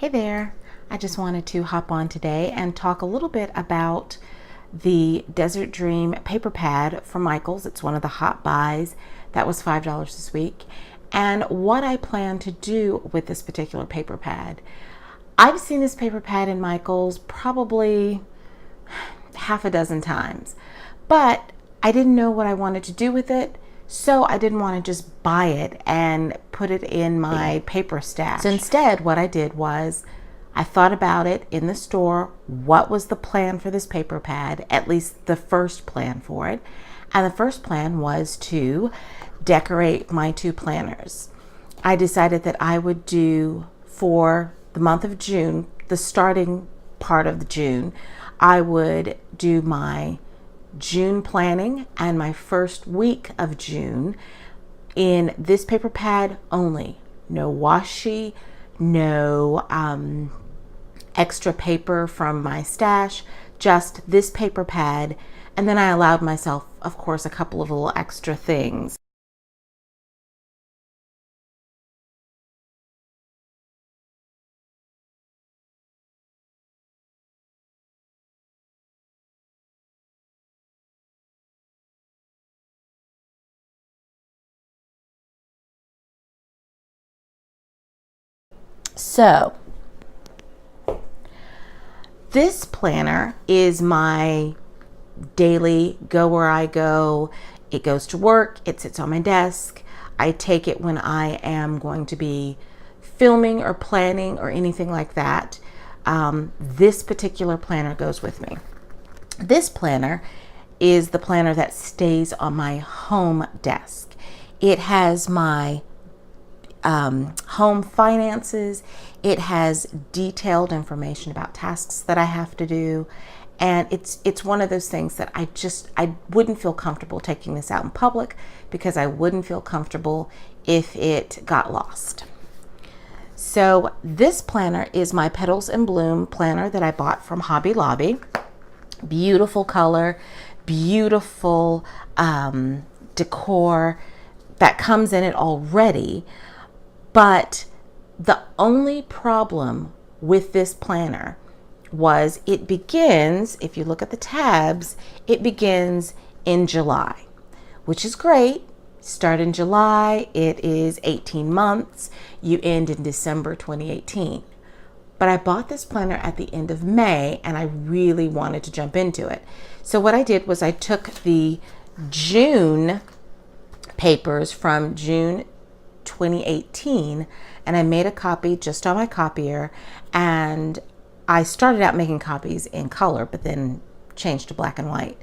Hey there, I just wanted to hop on today and talk a little bit about the Desert Dream paper pad from Michaels. It's one of the hot buys. That was $5 this week. And what I plan to do with this particular paper pad. I've seen this paper pad in Michaels probably half a dozen times, but I didn't know what I wanted to do with it. So I didn't want to just buy it and put it in my paper stash. So instead, what I did was I thought about it in the store. What was the plan for this paper pad? At least the first plan for it. And the first plan was to decorate my two planners. I decided that I would do, for the month of June, the starting part of June, I would do my June planning and my first week of June in this paper pad only. No washi, no extra paper from my stash, just this paper pad. And then I allowed myself, of course, a couple of little extra things. So this planner is my daily go where I go. It goes to work, it sits on my desk. I take it when I am going to be filming or planning or anything like that. This particular planner goes with me. This planner is the planner that stays on my home desk. It has my home finances. It has detailed information about tasks that I have to do. And it's one of those things that I wouldn't feel comfortable taking this out in public, because I wouldn't feel comfortable if it got lost. So this planner is my Petals and Bloom planner that I bought from Hobby Lobby. Beautiful color, beautiful decor that comes in it already. But the only problem with this planner was it begins, if you look at the tabs, it begins in July, which is great. Start in July, it is 18 months. You end in December 2018. But I bought this planner at the end of May and I really wanted to jump into it. So what I did was I took the June papers from June 2018 and I made a copy just on my copier, and I started out making copies in color but then changed to black and white,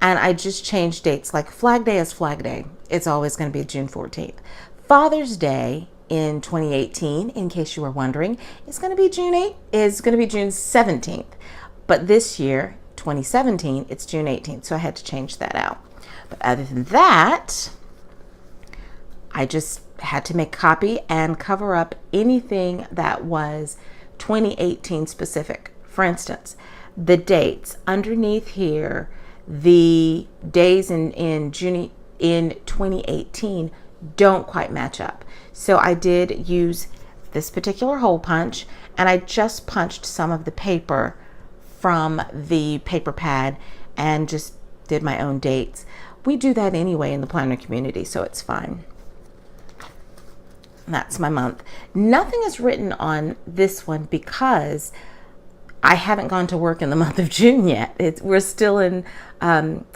and I just changed dates. Like Flag Day is Flag Day, it's always going to be June 14th. Father's Day in 2018, in case you were wondering, is going to be June 17th, but this year 2017 it's June 18th, so I had to change that out. But other than that, I just had to make copy and cover up anything that was 2018 specific. For instance, the dates underneath here, the days in June in 2018 don't quite match up. So I did use this particular hole punch, and I just punched some of the paper from the paper pad and just did my own dates. We do that anyway in the planner community, so it's fine. That's my month. Nothing is written on this one because I haven't gone to work in the month of June yet. We're still in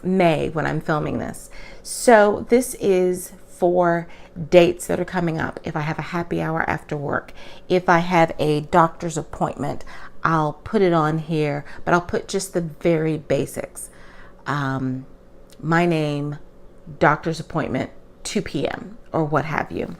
May when I'm filming this. So this is for dates that are coming up. If I have a happy hour after work, if I have a doctor's appointment, I'll put it on here, but I'll put just the very basics. My name, doctor's appointment, 2 p.m. or what have you.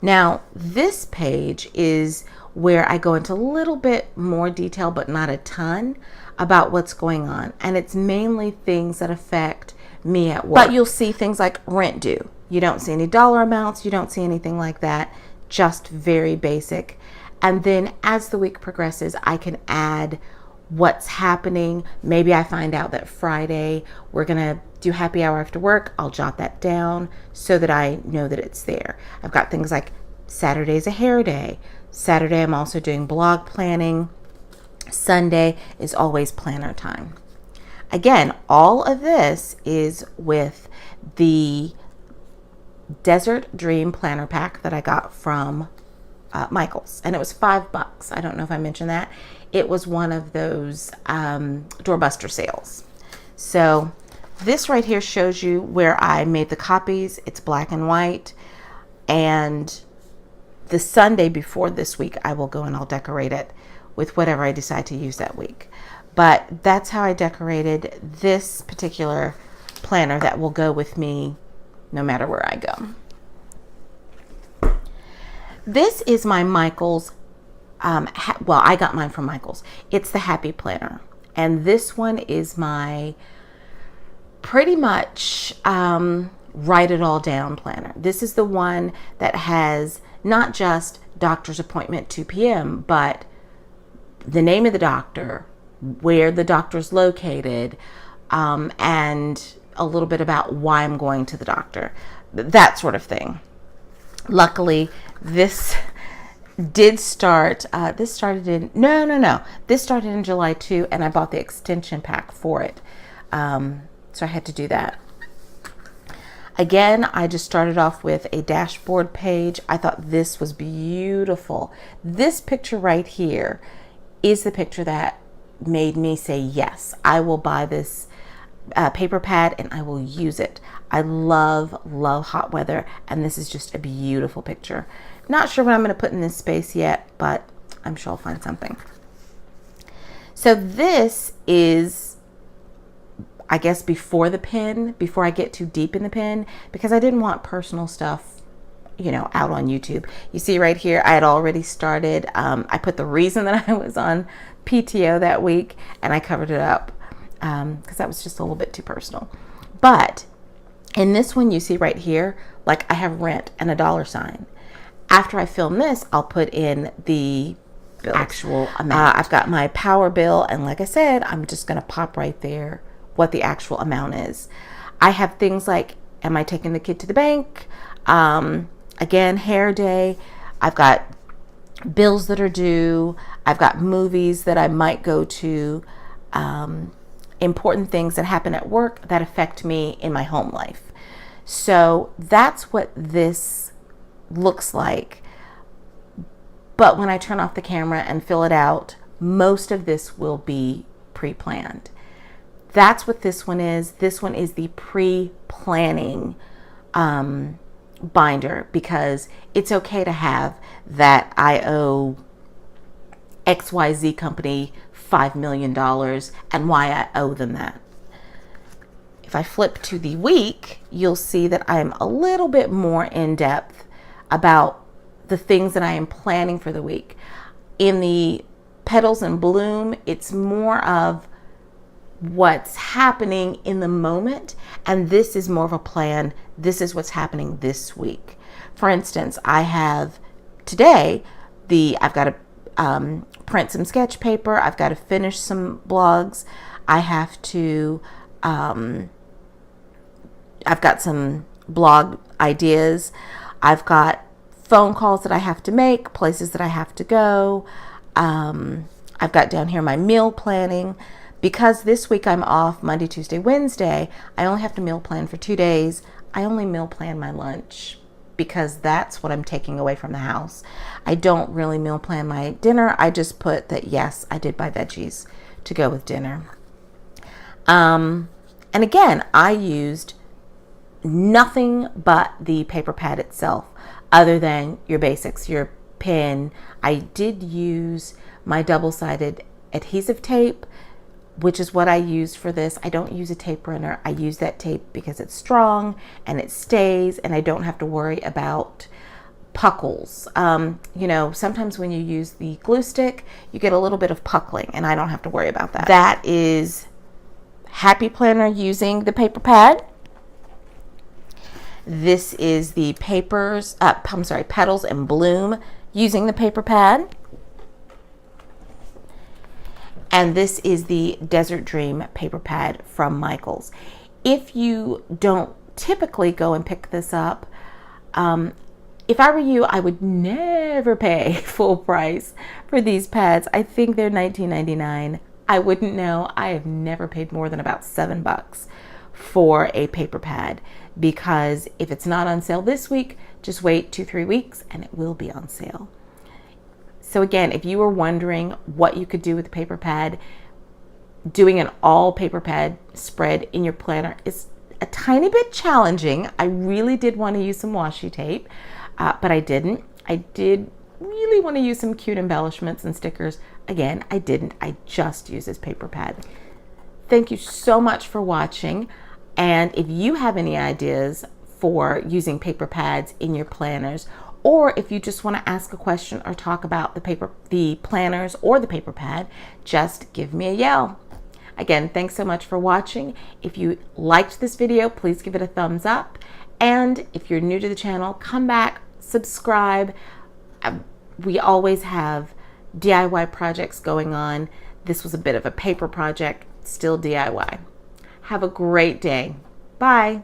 Now, this page is where I go into a little bit more detail, but not a ton, about what's going on. And it's mainly things that affect me at work. But you'll see things like rent due. You don't see any dollar amounts. You don't see anything like that. Just very basic. And then as the week progresses, I can add what's happening. Maybe I find out that Friday we're gonna do happy hour after work. I'll jot that down so that I know that it's there. I've got things like Saturday's a hair day. Saturday I'm also doing blog planning. Sunday is always planner time. Again, all of this is with the Desert Dream Planner Pack that I got from Michael's, and it was $5. I don't know if I mentioned that. It was one of those doorbuster sales. So this right here shows you where I made the copies. It's black and white, and the Sunday before this week I will go and I'll decorate it with whatever I decide to use that week. But that's how I decorated this particular planner that will go with me no matter where I go. This is my Michael's, well, I got mine from Michael's. It's the Happy Planner. And this one is my pretty much write it all down planner. This is the one that has not just doctor's appointment 2 p.m., but the name of the doctor, where the doctor's located, and a little bit about why I'm going to the doctor, that sort of thing. Luckily, this did start, this started in July 2, and I bought the extension pack for it. So I had to do that. Again, I just started off with a dashboard page. I thought this was beautiful. This picture right here is the picture that made me say, yes, I will buy this paper pad and I will use it. I love hot weather, and this is just a beautiful picture. Not sure what I'm going to put in this space yet, but I'm sure I'll find something. So this is, I guess, before the pin, before I get too deep in the pin, because I didn't want personal stuff, you know, out on YouTube. You see right here, I had already started, I put the reason that I was on PTO that week, and I covered it up because that was just a little bit too personal. But in this one, you see right here, like I have rent and a $sign. After I film this, I'll put in the actual amount. I've got my power bill, and like I said, I'm just going to pop right there what the actual amount is. I have things like, am I taking the kid to the bank? Again, hair day. I've got bills that are due. I've got movies that I might go to. Important things that happen at work that affect me in my home life. So that's what this looks like. But when I turn off the camera and fill it out, most of this will be pre-planned. That's what this one is. This one is the pre-planning binder, because it's okay to have that I owe XYZ company $5 million and why I owe them that. If I flip to the week, you'll see that I'm a little bit more in depth about the things that I am planning for the week. In the Petals and Bloom, it's more of what's happening in the moment, and this is more of a plan. This is what's happening this week. For instance, I have today, I've got to print some sketch paper. I've got to finish some blogs. I have to, I've got some blog ideas. I've got phone calls that I have to make, places that I have to go. I've got down here my meal planning. Because this week I'm off Monday, Tuesday, Wednesday, I only have to meal plan for 2 days. I only meal plan my lunch because that's what I'm taking away from the house. I don't really meal plan my dinner. I just put that, yes, I did buy veggies to go with dinner. And again, I used nothing but the paper pad itself, other than your basics, your pin. I did use my double-sided adhesive tape, which is what I use for this. I don't use a tape runner. I use that tape because it's strong and it stays, and I don't have to worry about puckles. You know, sometimes when you use the glue stick, you get a little bit of puckling, and I don't have to worry about that. That is Happy Planner using the paper pad. This is the Petals and Bloom using the paper pad. And this is the Desert Dream paper pad from Michael's. If you don't typically go and pick this up, If I were you, I would never pay full price for these pads. I think they're $19.99. I wouldn't know. I have never paid more than about $7 for a paper pad, because if it's not on sale this week, just wait 2-3 weeks and it will be on sale. So again, if you were wondering what you could do with a paper pad, doing an all paper pad spread in your planner is a tiny bit challenging. I really did want to use some washi tape, but I didn't. I did really want to use some cute embellishments and stickers. Again, I didn't. I just used this paper pad. Thank you so much for watching. And if you have any ideas for using paper pads in your planners, or if you just want to ask a question or talk about the planners or the paper pad, just give me a yell. Again, thanks so much for watching. If you liked this video, please give it a thumbs up. And if you're new to the channel, come back, subscribe. We always have DIY projects going on. This was a bit of a paper project, still DIY. Have a great day. Bye.